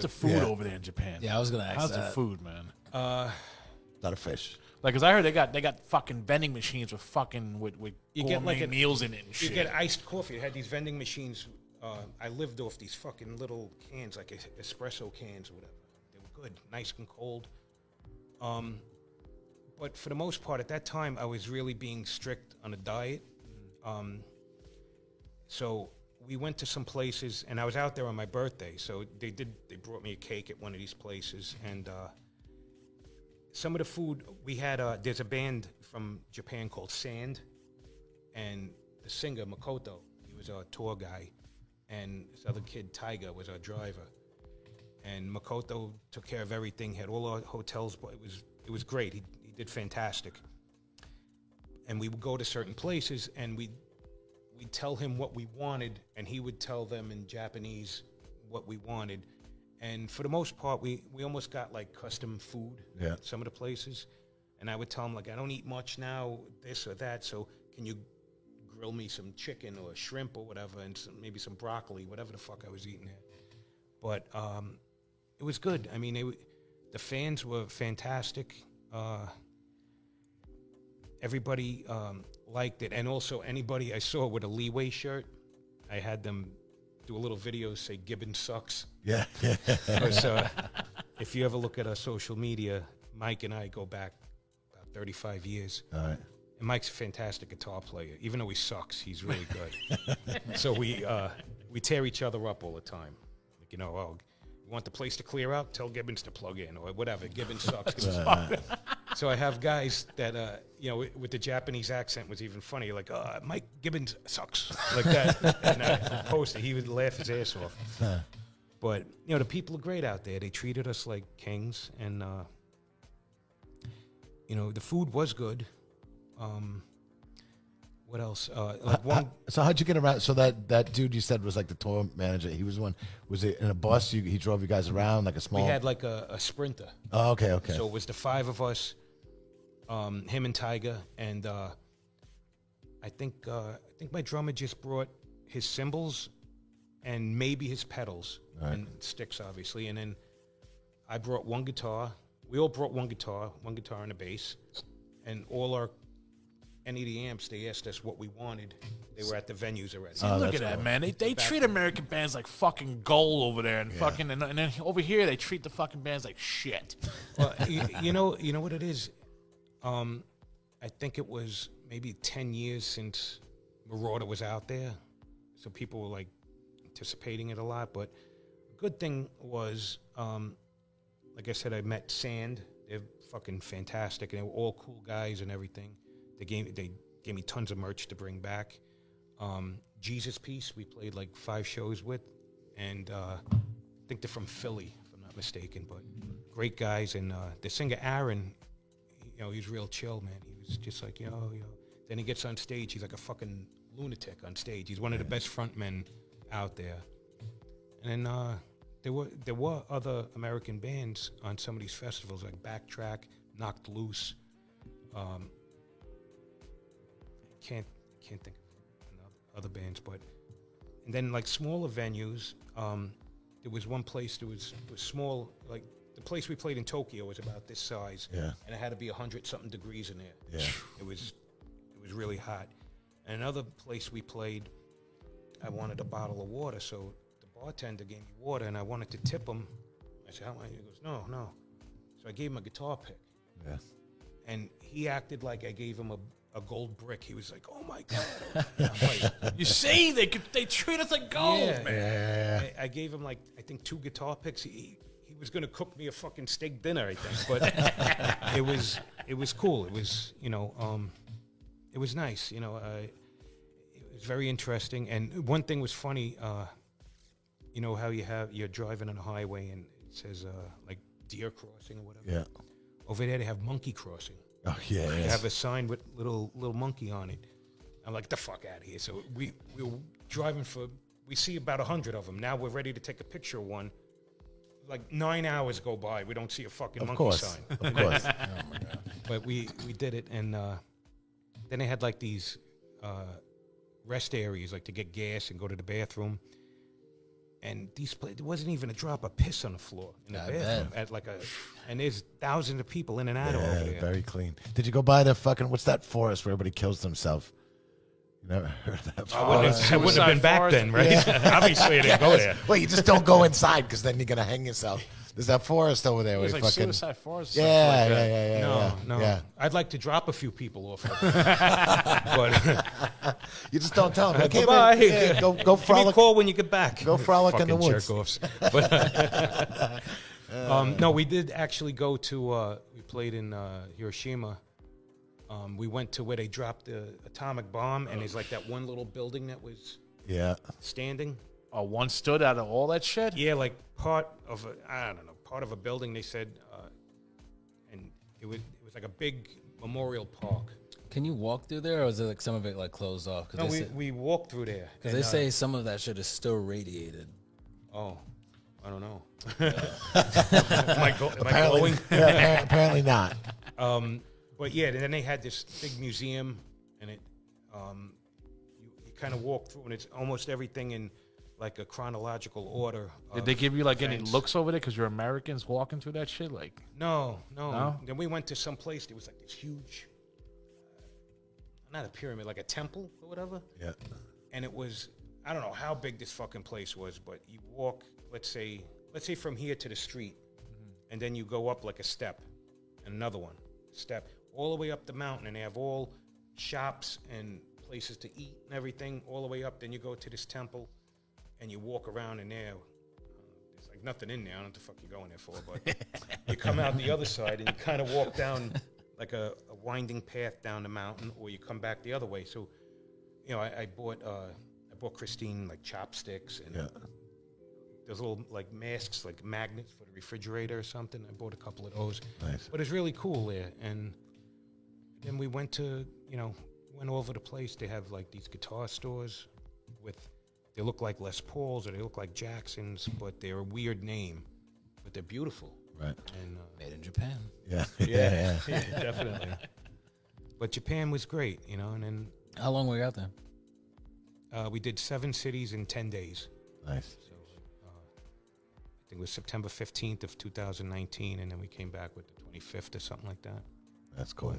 What's the food over there in Japan? Yeah, I was gonna ask How's that. the food, man? A lot of fish. Like, cause I heard they got fucking vending machines with fucking with You get gourmet like meals in it and shit. You get iced coffee. They had these vending machines. I lived off these fucking little cans, like espresso cans or whatever. They were good, nice and cold. But for the most part, at that time, I was really being strict on a diet. So we went to some places, and I was out there on my birthday. So they brought me a cake at one of these places, and some of the food we had. There's a band from Japan called Sand, and the singer Makoto, he was our tour guy, and this other kid Taiga was our driver. And Makoto took care of everything. Had all our hotels. It was great. He did fantastic. And we would go to certain places, and we'd tell him what we wanted, and he would tell them in Japanese what we wanted. And for the most part, we almost got like custom food at some of the places. And I would tell him, like, I don't eat much now, this or that, so can you grill me some chicken or shrimp or whatever, and maybe some broccoli, whatever the fuck I was eating there. But it was good. I mean, the fans were fantastic. Everybody liked it. And also anybody I saw with a Leeway shirt, I had them do a little video say Gibbon sucks. Yeah. Because if you ever look at our social media, Mike and I go back about 35 years. All right. And Mike's a fantastic guitar player. Even though he sucks, he's really good. So we tear each other up all the time. Like, you want the place to clear out? Tell Gibbons to plug in or whatever. Gibbons sucks. So I have guys that, with the Japanese accent was even funny. Like, Mike Gibbons sucks. Like that. And I posted. He would laugh his ass off. But, the people are great out there. They treated us like kings. And, the food was good. What else? So how'd you get around? So that dude you said was like the tour manager. He was the one. Was it in a bus? He drove you guys around like a small. We had like a Sprinter. Oh, okay. So it was the five of us, him and Tiger, and I think my drummer just brought his cymbals and maybe his pedals and sticks, obviously, and then I brought one guitar. We all brought one guitar and a bass, and all our any of the amps, they asked us what we wanted. They were at the venues already. See, look at that, man. They treat American bands like fucking gold over there, and fucking, and then over here they treat the fucking bands like shit. Well, you know what it is. I think it was maybe 10 years since Merauder was out there, so people were like anticipating it a lot. But the good thing was, like I said, I met Sand. They're fucking fantastic, and they were all cool guys and everything. They gave me tons of merch to bring back. Jesus Piece, we played like 5 shows with, and I think they're from Philly, if I'm not mistaken. But great guys, and the singer Aaron, he's real chill, man. He was just like, Then he gets on stage, he's like a fucking lunatic on stage. He's one of the best frontmen out there. And then there were other American bands on some of these festivals, like Backtrack, Knocked Loose. Can't think of other bands, and then like smaller venues. There was one place that was small, like the place we played in Tokyo was about this size, and it had to be 100-something degrees in there. Yeah, it was really hot. And another place we played, I wanted a bottle of water, so the bartender gave me water, and I wanted to tip him. I said, "How much?" He goes, "No." So I gave him a guitar pick. Yeah, and he acted like I gave him a gold brick. He was like, "Oh my God." Like, you see, they treat us like gold, man. Yeah. I gave him like, I think 2 guitar picks. He was going to cook me a fucking steak dinner, I think. But it was cool. It was, it was nice. It was very interesting. And one thing was funny, how you're driving on a highway and it says like deer crossing or whatever. Yeah. Over there they have monkey crossing. Oh yeah. They have a sign with little monkey on it. I'm like, the fuck out of here. So we were driving we see about 100 of them. Now we're ready to take a picture of one. Like 9 hours go by, we don't see a fucking monkey sign. Of course. Oh my God. But we did it, and then they had like these rest areas, like to get gas and go to the bathroom. And there wasn't even a drop of piss on the floor in the I bathroom. bet. And there's thousands of people in and out over there. Very clean. Did you go by the fucking, what's that forest where everybody kills themselves? You never heard of that I wouldn't forest? have Suicide been back forest? then, right? Obviously, I didn't go there. Well, you just don't go inside because then you're going to hang yourself. There's that forest over there. It Where was you like fucking, Suicide Forest. yeah. No. Yeah. I'd like to drop a few people off of it. But You just don't tell them. Like, hey, bye-bye. man, yeah, go give me a frolic. call when you get back. Go frolic in the Fucking woods. jerk-offs. But, no, we did actually go to, we played in Hiroshima. We went to where they dropped the atomic bomb, and there's like that one little building that was Yeah. standing. Oh, one stood out of all that shit? Yeah, like part of a building. They said, and it was like a big memorial park. Can you walk through there, or is it like some of it like closed off? No, we walked through there. Because they say some of that shit is still radiated. Oh, I don't know. Am I going? Yeah, apparently not. But yeah, then they had this big museum, and it you kind of walk through, and it's almost everything in like a chronological order. Did they give you like any events. looks over there because you're Americans walking through that shit? Like, No. No? Then we went to some place. There was like this huge, not a pyramid, like a temple or whatever. Yeah. And it was, I don't know how big this fucking place was, but you walk, let's say from here to the street, and then you go up like a step, and another one, step, all the way up the mountain, and they have all shops and places to eat and everything all the way up. Then you go to this temple, and you walk around in there. There's like nothing in there. I don't know what the fuck you're going there for, but you come out the other side, and you kind of walk down like a winding path down the mountain, or you come back the other way. So, you know, I bought Christine like chopsticks and those little like masks, like magnets for the refrigerator or something. I bought a couple of those. Nice. But it's really cool there. And then we went all over the place. They have like these guitar stores they look like Les Pauls or they look like Jacksons, but they're a weird name, but they're beautiful. Right. And Made in Japan. Yeah. yeah, definitely. But Japan was great, and then How long were you out there? we did 7 cities in 10 days. Nice. So I think it was September 15th of 2019, and then we came back with the 25th or something like that. That's cool.